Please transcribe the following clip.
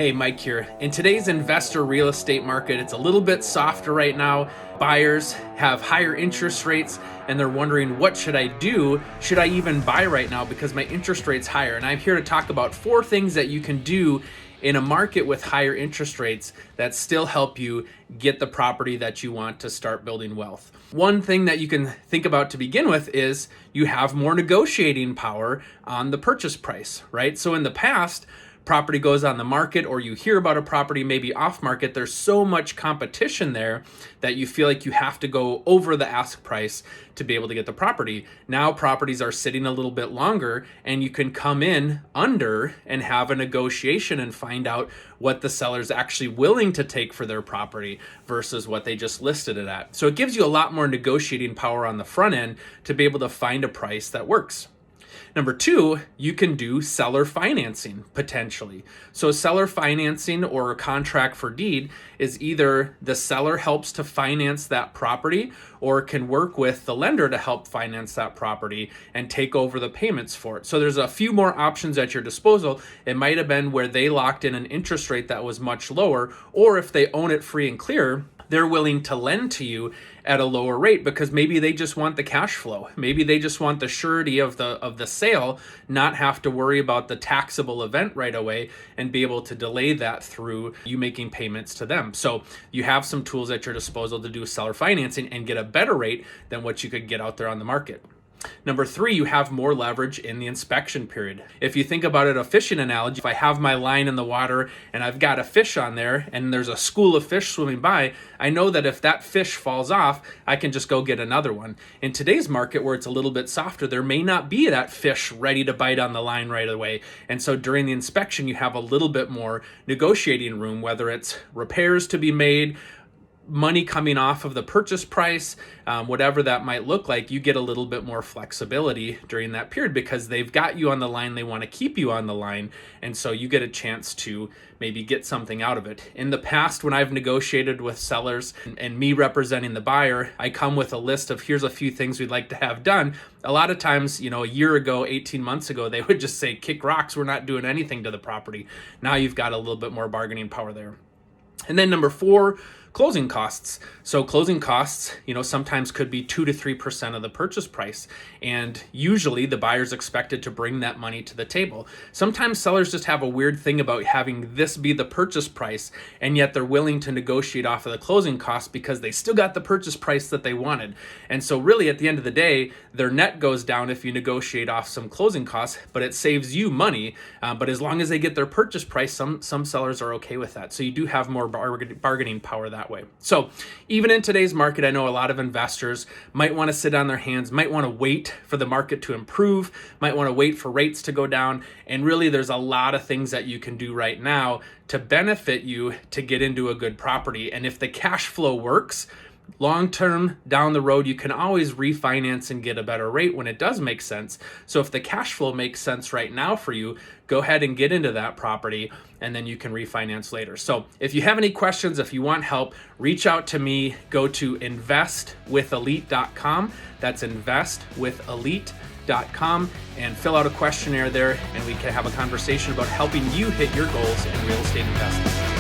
Hey, Mike here. In today's investor real estate market, it's a little bit softer right now. Buyers have higher interest rates and they're wondering, what should I do? Should I even buy right now because my interest rate's higher? And I'm here to talk about 4 things that you can do in a market with higher interest rates that still help you get the property that you want to start building wealth. One thing that you can think about to begin with is you have more negotiating power on the purchase price, right? So in the past, property goes on the market or you hear about a property maybe off market, there's so much competition there that you feel like you have to go over the ask price to be able to get the property. Now properties are sitting a little bit longer and you can come in under and have a negotiation and find out what the seller's actually willing to take for their property versus what they just listed it at. So it gives you a lot more negotiating power on the front end to be able to find a price that works. Number 2, you can do seller financing potentially. So seller financing or a contract for deed is either the seller helps to finance that property or can work with the lender to help finance that property and take over the payments for it. So there's a few more options at your disposal. It might have been where they locked in an interest rate that was much lower, or if they own it free and clear, they're willing to lend to you at a lower rate because maybe they just want the cash flow. Maybe they just want the surety of the sale, not have to worry about the taxable event right away and be able to delay that through you making payments to them. So you have some tools at your disposal to do seller financing and get a better rate than what you could get out there on the market. Number 3, you have more leverage in the inspection period. If you think about it, a fishing analogy, if I have my line in the water and I've got a fish on there and there's a school of fish swimming by, I know that if that fish falls off, I can just go get another one. In today's market where it's a little bit softer, there may not be that fish ready to bite on the line right away. And so during the inspection, you have a little bit more negotiating room, whether it's repairs to be made, money coming off of the purchase price, whatever that might look like, you get a little bit more flexibility during that period because they've got you on the line, they want to keep you on the line, and so you get a chance to maybe get something out of it. In the past, when I've negotiated with sellers and me representing the buyer, I come with a list of here's a few things we'd like to have done. A lot of times, a year ago, 18 months ago, they would just say, kick rocks, we're not doing anything to the property. Now you've got a little bit more bargaining power there. And then number 4, closing costs. So closing costs, sometimes could be 2 to 3% of the purchase price. And usually the buyer's expected to bring that money to the table. Sometimes sellers just have a weird thing about having this be the purchase price, and yet they're willing to negotiate off of the closing costs because they still got the purchase price that they wanted. And so really at the end of the day, their net goes down if you negotiate off some closing costs, but it saves you money. But as long as they get their purchase price, some sellers are okay with that. So you do have more bargaining power that way. So even in today's market, I know a lot of investors might want to sit on their hands, might want to wait for the market to improve, might want to wait for rates to go down. And really there's a lot of things that you can do right now to benefit you to get into a good property. And if the cash flow works, long-term down the road, you can always refinance and get a better rate when it does make sense. So if the cash flow makes sense right now for you, go ahead and get into that property and then you can refinance later. So if you have any questions, if you want help, reach out to me. Go to investwithelite.com. That's investwithelite.com and fill out a questionnaire there and we can have a conversation about helping you hit your goals in real estate investing.